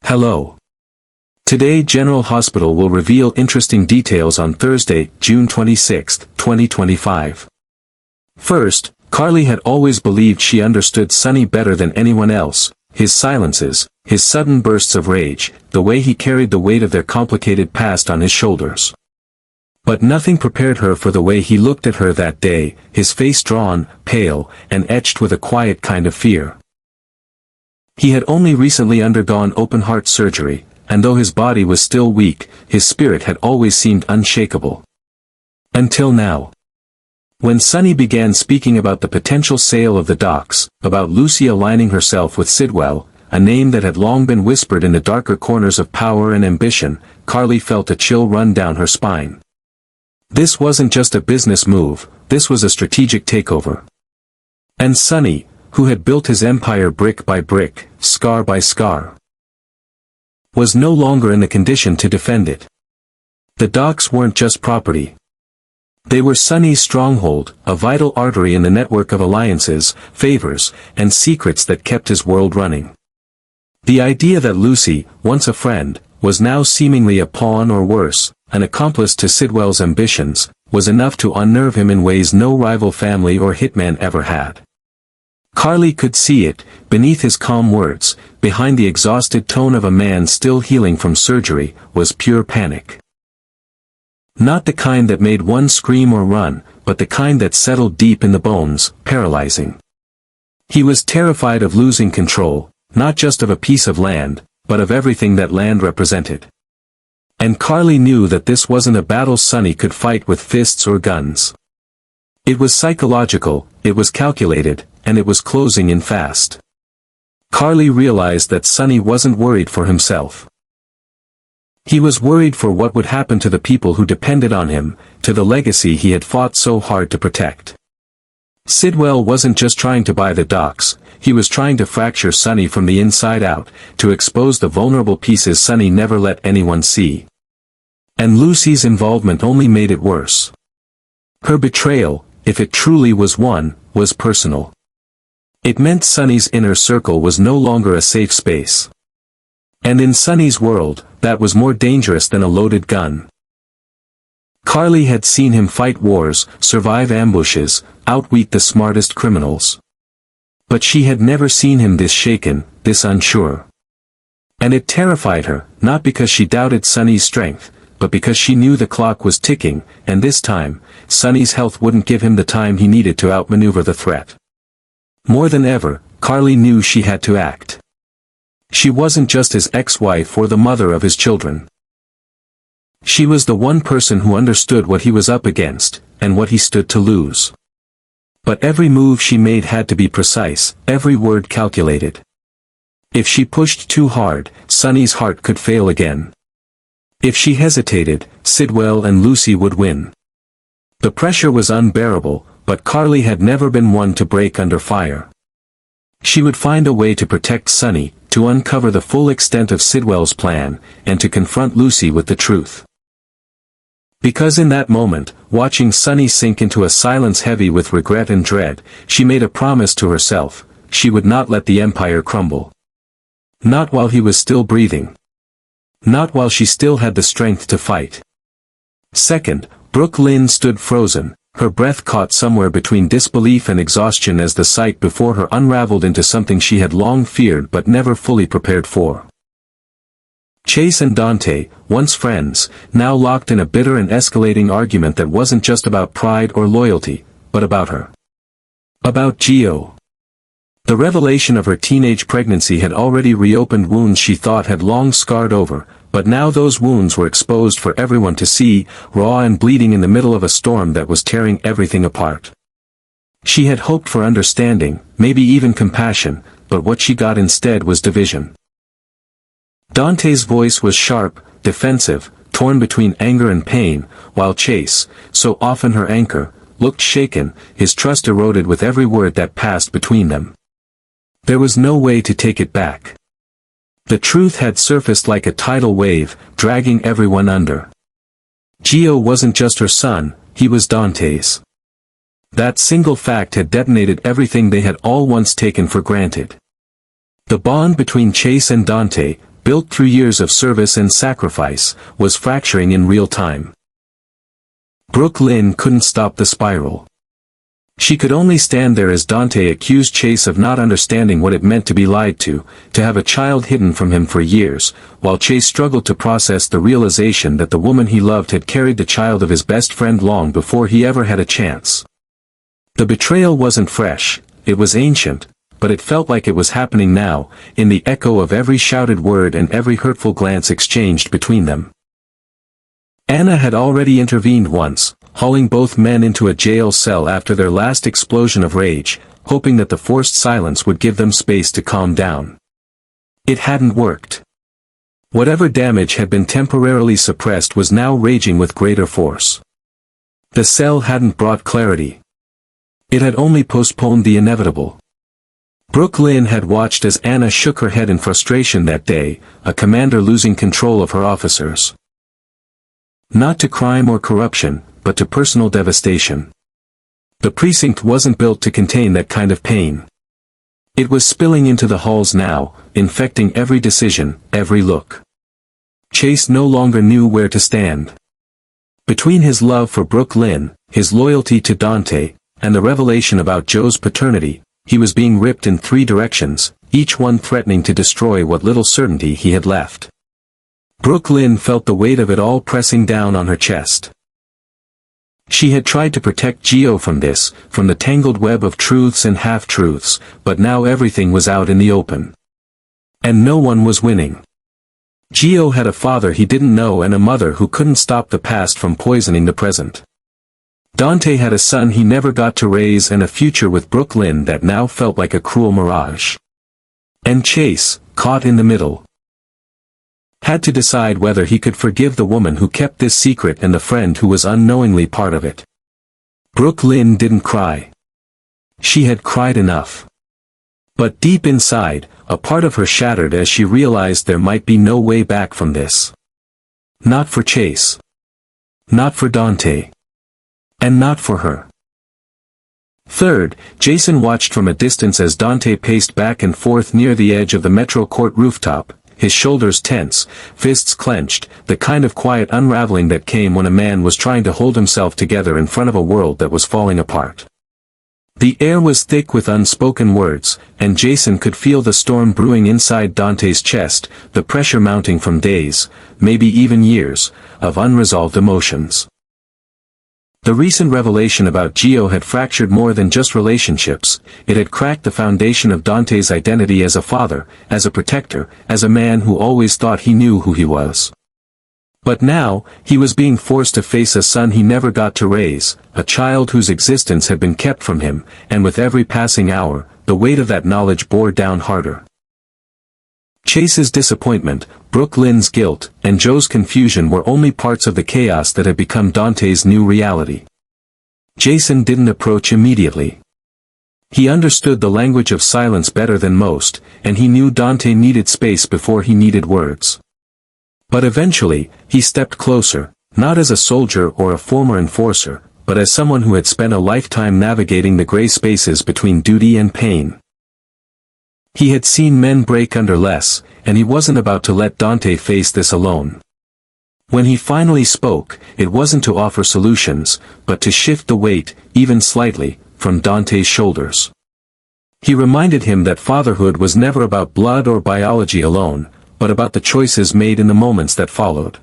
Hello. Today General Hospital will reveal interesting details on Thursday, June 26, 2025. First, Carly had always believed she understood Sonny better than anyone else, his silences, his sudden bursts of rage, the way he carried the weight of their complicated past on his shoulders. But nothing prepared her for the way he looked at her that day, his face drawn, pale, and etched with a quiet kind of fear. He had only recently undergone open-heart surgery, and though his body was still weak, his spirit had always seemed unshakable. Until now. When Sonny began speaking about the potential sale of the docks, about Lucy aligning herself with Sidwell, a name that had long been whispered in the darker corners of power and ambition, Carly felt a chill run down her spine. This wasn't just a business move, this was a strategic takeover. And Sonny, who had built his empire brick by brick, scar by scar, was no longer in the condition to defend it. The docks weren't just property. They were Sonny's stronghold, a vital artery in the network of alliances, favors, and secrets that kept his world running. The idea that Lucy, once a friend, was now seemingly a pawn or worse, an accomplice to Sidwell's ambitions, was enough to unnerve him in ways no rival family or hitman ever had. Carly could see it, beneath his calm words, behind the exhausted tone of a man still healing from surgery, was pure panic. Not the kind that made one scream or run, but the kind that settled deep in the bones, paralyzing. He was terrified of losing control, not just of a piece of land, but of everything that land represented. And Carly knew that this wasn't a battle Sonny could fight with fists or guns. It was psychological, it was calculated, and it was closing in fast. Carly realized that Sonny wasn't worried for himself. He was worried for what would happen to the people who depended on him, to the legacy he had fought so hard to protect. Sidwell wasn't just trying to buy the docks, he was trying to fracture Sonny from the inside out, to expose the vulnerable pieces Sonny never let anyone see. And Lucy's involvement only made it worse. Her betrayal, if it truly was one, was personal. It meant Sonny's inner circle was no longer a safe space. And in Sonny's world, that was more dangerous than a loaded gun. Carly had seen him fight wars, survive ambushes, outwit the smartest criminals. But she had never seen him this shaken, this unsure. And it terrified her, not because she doubted Sonny's strength, but because she knew the clock was ticking, and this time, Sonny's health wouldn't give him the time he needed to outmaneuver the threat. More than ever, Carly knew she had to act. She wasn't just his ex-wife or the mother of his children. She was the one person who understood what he was up against, and what he stood to lose. But every move she made had to be precise, every word calculated. If she pushed too hard, Sonny's heart could fail again. If she hesitated, Sidwell and Lucy would win. The pressure was unbearable, but Carly had never been one to break under fire. She would find a way to protect Sonny, to uncover the full extent of Sidwell's plan, and to confront Lucy with the truth. Because in that moment, watching Sonny sink into a silence heavy with regret and dread, she made a promise to herself, she would not let the empire crumble. Not while he was still breathing. Not while she still had the strength to fight. Second, Brooke Lynn stood frozen, her breath caught somewhere between disbelief and exhaustion as the sight before her unraveled into something she had long feared but never fully prepared for. Chase and Dante, once friends, now locked in a bitter and escalating argument that wasn't just about pride or loyalty, but about her. About Gio. The revelation of her teenage pregnancy had already reopened wounds she thought had long scarred over, but now those wounds were exposed for everyone to see, raw and bleeding in the middle of a storm that was tearing everything apart. She had hoped for understanding, maybe even compassion, but what she got instead was division. Dante's voice was sharp, defensive, torn between anger and pain, while Chase, so often her anchor, looked shaken, his trust eroded with every word that passed between them. There was no way to take it back. The truth had surfaced like a tidal wave, dragging everyone under. Gio wasn't just her son, he was Dante's. That single fact had detonated everything they had all once taken for granted. The bond between Chase and Dante, built through years of service and sacrifice, was fracturing in real time. Brooke Lynn couldn't stop the spiral. She could only stand there as Dante accused Chase of not understanding what it meant to be lied to have a child hidden from him for years, while Chase struggled to process the realization that the woman he loved had carried the child of his best friend long before he ever had a chance. The betrayal wasn't fresh, it was ancient, but it felt like it was happening now, in the echo of every shouted word and every hurtful glance exchanged between them. Anna had already intervened once, hauling both men into a jail cell after their last explosion of rage, hoping that the forced silence would give them space to calm down. It hadn't worked. Whatever damage had been temporarily suppressed was now raging with greater force. The cell hadn't brought clarity. It had only postponed the inevitable. Brooke Lynn had watched as Anna shook her head in frustration that day, a commander losing control of her officers. Not to crime or corruption, but to personal devastation. The precinct wasn't built to contain that kind of pain. It was spilling into the halls now, infecting every decision, every look. Chase no longer knew where to stand. Between his love for Brooke Lynn, his loyalty to Dante, and the revelation about Joe's paternity, he was being ripped in 3 directions, each one threatening to destroy what little certainty he had left. Brooke Lynn felt the weight of it all pressing down on her chest. She had tried to protect Gio from this, from the tangled web of truths and half-truths, but now everything was out in the open. And no one was winning. Gio had a father he didn't know and a mother who couldn't stop the past from poisoning the present. Dante had a son he never got to raise and a future with Brooke Lynn that now felt like a cruel mirage. And Chase, caught in the middle, had to decide whether he could forgive the woman who kept this secret and the friend who was unknowingly part of it. Brooke Lynn didn't cry. She had cried enough. But deep inside, a part of her shattered as she realized there might be no way back from this. Not for Chase. Not for Dante. And not for her. Third, Jason watched from a distance as Dante paced back and forth near the edge of the Metro Court rooftop, his shoulders tense, fists clenched, the kind of quiet unraveling that came when a man was trying to hold himself together in front of a world that was falling apart. The air was thick with unspoken words, and Jason could feel the storm brewing inside Dante's chest, the pressure mounting from days, maybe even years, of unresolved emotions. The recent revelation about Gio had fractured more than just relationships, it had cracked the foundation of Dante's identity as a father, as a protector, as a man who always thought he knew who he was. But now, he was being forced to face a son he never got to raise, a child whose existence had been kept from him, and with every passing hour, the weight of that knowledge bore down harder. Chase's disappointment, Brooke Lynn's guilt, and Joe's confusion were only parts of the chaos that had become Dante's new reality. Jason didn't approach immediately. He understood the language of silence better than most, and he knew Dante needed space before he needed words. But eventually, he stepped closer, not as a soldier or a former enforcer, but as someone who had spent a lifetime navigating the gray spaces between duty and pain. He had seen men break under less, and he wasn't about to let Dante face this alone. When he finally spoke, it wasn't to offer solutions, but to shift the weight, even slightly, from Dante's shoulders. He reminded him that fatherhood was never about blood or biology alone, but about the choices made in the moments that followed.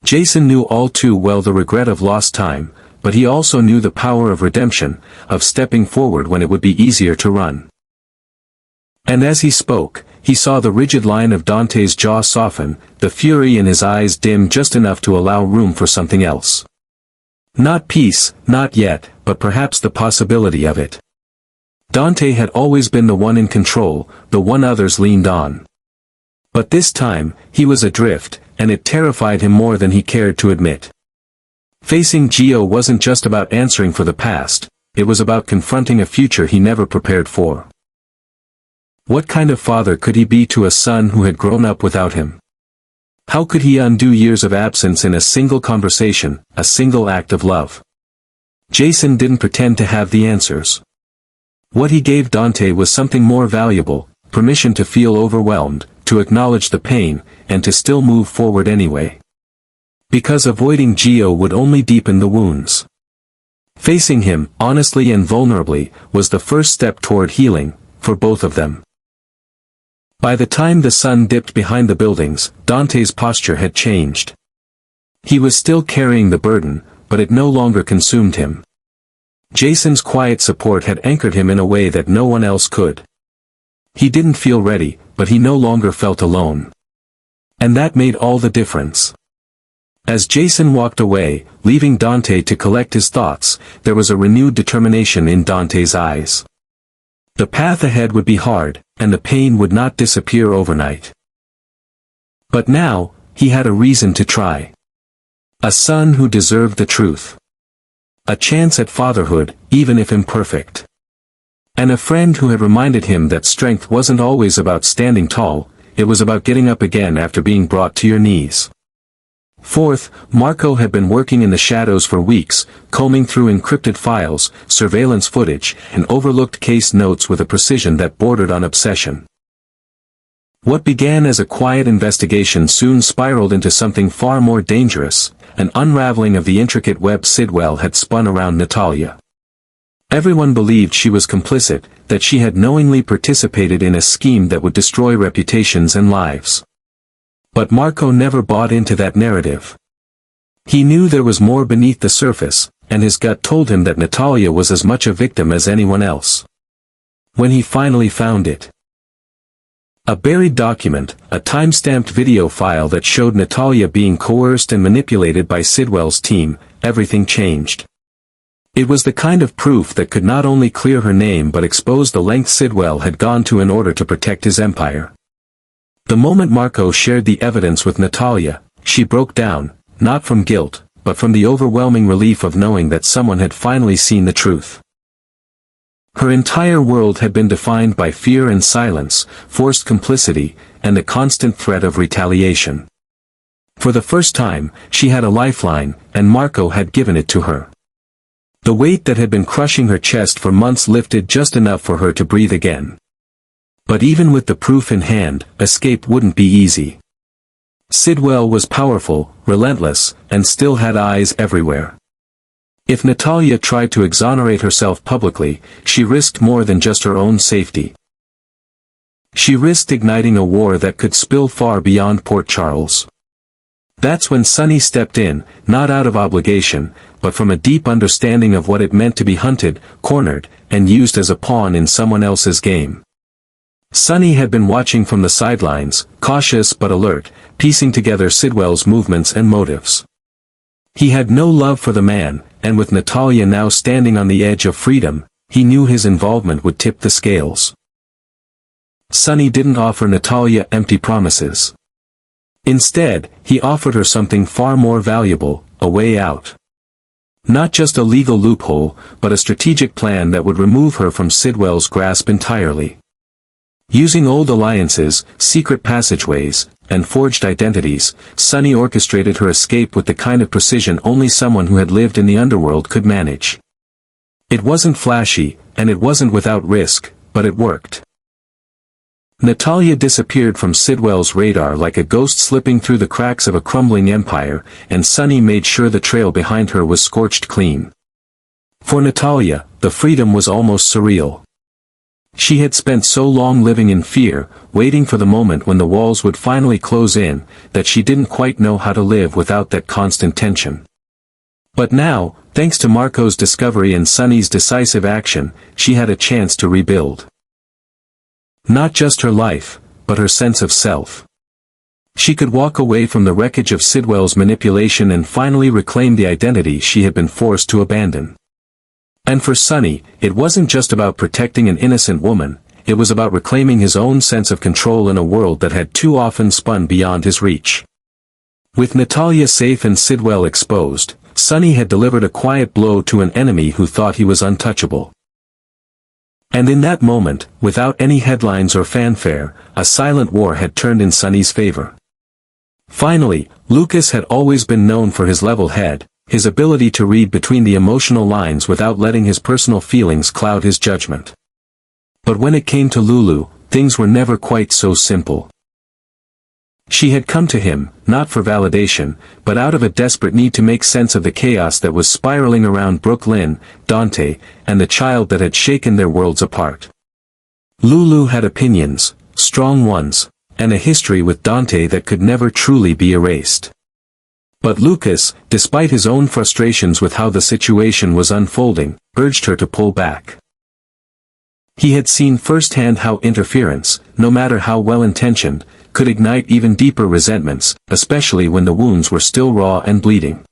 Jason knew all too well the regret of lost time, but he also knew the power of redemption, of stepping forward when it would be easier to run. And as he spoke, he saw the rigid line of Dante's jaw soften, the fury in his eyes dim just enough to allow room for something else. Not peace, not yet, but perhaps the possibility of it. Dante had always been the one in control, the one others leaned on. But this time, he was adrift, and it terrified him more than he cared to admit. Facing Gio wasn't just about answering for the past, it was about confronting a future he never prepared for. What kind of father could he be to a son who had grown up without him? How could he undo years of absence in a single conversation, a single act of love? Jason didn't pretend to have the answers. What he gave Dante was something more valuable, permission to feel overwhelmed, to acknowledge the pain, and to still move forward anyway. Because avoiding Gio would only deepen the wounds. Facing him, honestly and vulnerably, was the first step toward healing, for both of them. By the time the sun dipped behind the buildings, Dante's posture had changed. He was still carrying the burden, but it no longer consumed him. Jason's quiet support had anchored him in a way that no one else could. He didn't feel ready, but he no longer felt alone. And that made all the difference. As Jason walked away, leaving Dante to collect his thoughts, there was a renewed determination in Dante's eyes. The path ahead would be hard, and the pain would not disappear overnight. But now, he had a reason to try. A son who deserved the truth. A chance at fatherhood, even if imperfect. And a friend who had reminded him that strength wasn't always about standing tall, it was about getting up again after being brought to your knees. Fourth, Marco had been working in the shadows for weeks, combing through encrypted files, surveillance footage, and overlooked case notes with a precision that bordered on obsession. What began as a quiet investigation soon spiraled into something far more dangerous, an unraveling of the intricate web Sidwell had spun around Natalia. Everyone believed she was complicit, that she had knowingly participated in a scheme that would destroy reputations and lives. But Marco never bought into that narrative. He knew there was more beneath the surface, and his gut told him that Natalia was as much a victim as anyone else. When he finally found it. A buried document, a time-stamped video file that showed Natalia being coerced and manipulated by Sidwell's team, everything changed. It was the kind of proof that could not only clear her name but expose the lengths Sidwell had gone to in order to protect his empire. The moment Marco shared the evidence with Natalia, she broke down, not from guilt, but from the overwhelming relief of knowing that someone had finally seen the truth. Her entire world had been defined by fear and silence, forced complicity, and the constant threat of retaliation. For the first time, she had a lifeline, and Marco had given it to her. The weight that had been crushing her chest for months lifted just enough for her to breathe again. But even with the proof in hand, escape wouldn't be easy. Sidwell was powerful, relentless, and still had eyes everywhere. If Natalia tried to exonerate herself publicly, she risked more than just her own safety. She risked igniting a war that could spill far beyond Port Charles. That's when Sonny stepped in, not out of obligation, but from a deep understanding of what it meant to be hunted, cornered, and used as a pawn in someone else's game. Sonny had been watching from the sidelines, cautious but alert, piecing together Sidwell's movements and motives. He had no love for the man, and with Natalia now standing on the edge of freedom, he knew his involvement would tip the scales. Sonny didn't offer Natalia empty promises. Instead, he offered her something far more valuable, a way out. Not just a legal loophole, but a strategic plan that would remove her from Sidwell's grasp entirely. Using old alliances, secret passageways, and forged identities, Sonny orchestrated her escape with the kind of precision only someone who had lived in the underworld could manage. It wasn't flashy, and it wasn't without risk, but it worked. Natalia disappeared from Sidwell's radar like a ghost slipping through the cracks of a crumbling empire, and Sonny made sure the trail behind her was scorched clean. For Natalia, the freedom was almost surreal. She had spent so long living in fear, waiting for the moment when the walls would finally close in, that she didn't quite know how to live without that constant tension. But now, thanks to Marco's discovery and Sonny's decisive action, she had a chance to rebuild. Not just her life, but her sense of self. She could walk away from the wreckage of Sidwell's manipulation and finally reclaim the identity she had been forced to abandon. And for Sonny, it wasn't just about protecting an innocent woman, it was about reclaiming his own sense of control in a world that had too often spun beyond his reach. With Natalia safe and Sidwell exposed, Sonny had delivered a quiet blow to an enemy who thought he was untouchable. And in that moment, without any headlines or fanfare, a silent war had turned in Sonny's favor. Finally, Lucas had always been known for his level head, his ability to read between the emotional lines without letting his personal feelings cloud his judgment. But when it came to Lulu, things were never quite so simple. She had come to him, not for validation, but out of a desperate need to make sense of the chaos that was spiraling around Brooklyn, Dante, and the child that had shaken their worlds apart. Lulu had opinions, strong ones, and a history with Dante that could never truly be erased. But Lucas, despite his own frustrations with how the situation was unfolding, urged her to pull back. He had seen firsthand how interference, no matter how well-intentioned, could ignite even deeper resentments, especially when the wounds were still raw and bleeding.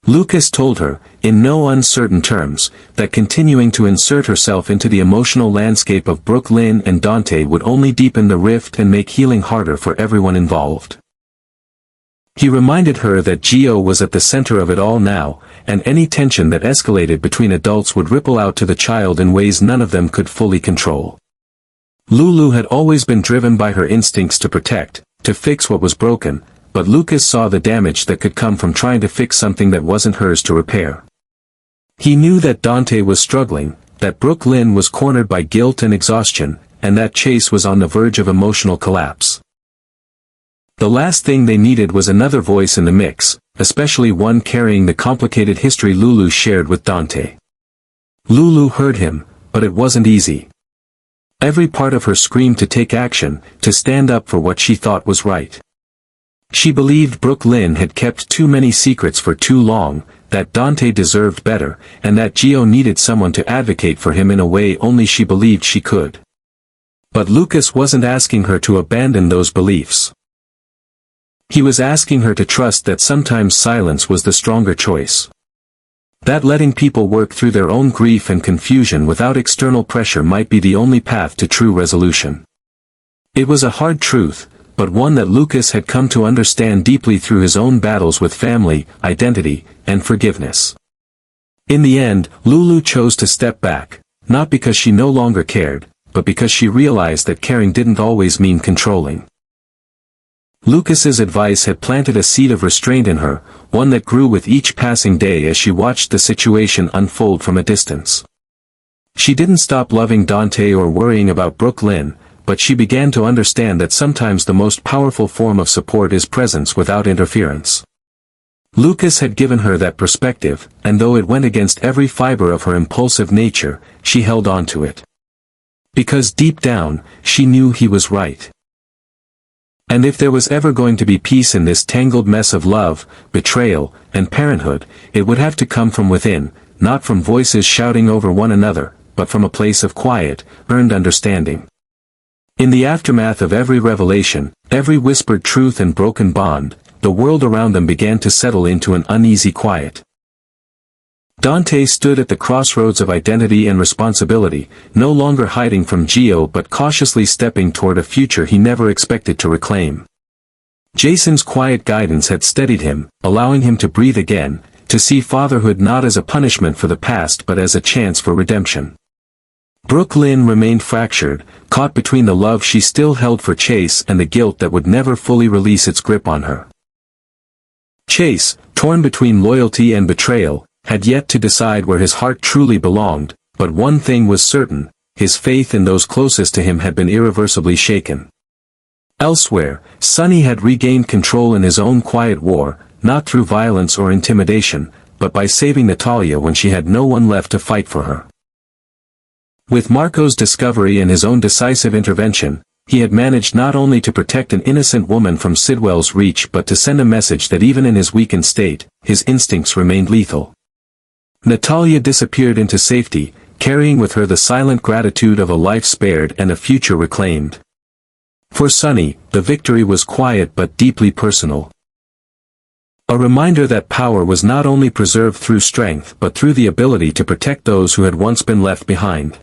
Lucas told her, in no uncertain terms, that continuing to insert herself into the emotional landscape of Brooklyn and Dante would only deepen the rift and make healing harder for everyone involved. He reminded her that Gio was at the center of it all now, and any tension that escalated between adults would ripple out to the child in ways none of them could fully control. Lulu had always been driven by her instincts to protect, to fix what was broken, but Lucas saw the damage that could come from trying to fix something that wasn't hers to repair. He knew that Dante was struggling, that Brooklyn was cornered by guilt and exhaustion, and that Chase was on the verge of emotional collapse. The last thing they needed was another voice in the mix, especially one carrying the complicated history Lulu shared with Dante. Lulu heard him, but it wasn't easy. Every part of her screamed to take action, to stand up for what she thought was right. She believed Brooklyn had kept too many secrets for too long, that Dante deserved better, and that Gio needed someone to advocate for him in a way only she believed she could. But Lucas wasn't asking her to abandon those beliefs. He was asking her to trust that sometimes silence was the stronger choice. That letting people work through their own grief and confusion without external pressure might be the only path to true resolution. It was a hard truth, but one that Lucas had come to understand deeply through his own battles with family, identity, and forgiveness. In the end, Lulu chose to step back, not because she no longer cared, but because she realized that caring didn't always mean controlling. Lucas's advice had planted a seed of restraint in her, one that grew with each passing day as she watched the situation unfold from a distance. She didn't stop loving Dante or worrying about Brooklyn, but she began to understand that sometimes the most powerful form of support is presence without interference. Lucas had given her that perspective, and though it went against every fiber of her impulsive nature, she held on to it. Because deep down, she knew he was right. And if there was ever going to be peace in this tangled mess of love, betrayal, and parenthood, it would have to come from within, not from voices shouting over one another, but from a place of quiet, earned understanding. In the aftermath of every revelation, every whispered truth and broken bond, the world around them began to settle into an uneasy quiet. Dante stood at the crossroads of identity and responsibility, no longer hiding from Gio but cautiously stepping toward a future he never expected to reclaim. Jason's quiet guidance had steadied him, allowing him to breathe again, to see fatherhood not as a punishment for the past but as a chance for redemption. Brooklyn remained fractured, caught between the love she still held for Chase and the guilt that would never fully release its grip on her. Chase, torn between loyalty and betrayal, had yet to decide where his heart truly belonged, but one thing was certain, his faith in those closest to him had been irreversibly shaken. Elsewhere, Sonny had regained control in his own quiet war, not through violence or intimidation, but by saving Natalia when she had no one left to fight for her. With Marco's discovery and his own decisive intervention, he had managed not only to protect an innocent woman from Sidwell's reach but to send a message that even in his weakened state, his instincts remained lethal. Natalia disappeared into safety, carrying with her the silent gratitude of a life spared and a future reclaimed. For Sonny, the victory was quiet but deeply personal. A reminder that power was not only preserved through strength but through the ability to protect those who had once been left behind.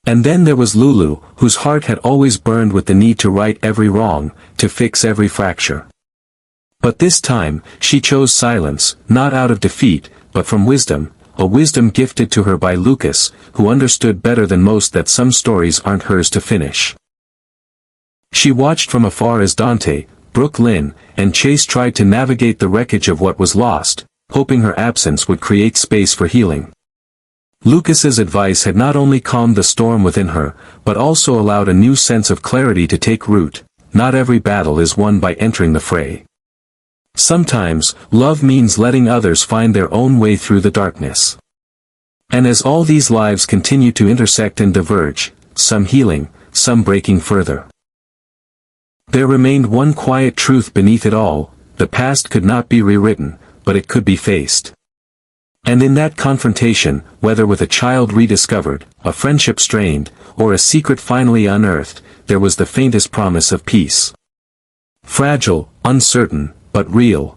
And then there was Lulu, whose heart had always burned with the need to right every wrong, to fix every fracture. But this time, she chose silence, not out of defeat, but from wisdom, a wisdom gifted to her by Lucas, who understood better than most that some stories aren't hers to finish. She watched from afar as Dante, Brooklyn, and Chase tried to navigate the wreckage of what was lost, hoping her absence would create space for healing. Lucas's advice had not only calmed the storm within her, but also allowed a new sense of clarity to take root, not every battle is won by entering the fray. Sometimes, love means letting others find their own way through the darkness. And as all these lives continue to intersect and diverge, some healing, some breaking further, there remained one quiet truth beneath it all: the past could not be rewritten, but it could be faced. And in that confrontation, whether with a child rediscovered, a friendship strained, or a secret finally unearthed, there was the faintest promise of peace. Fragile, uncertain, but real.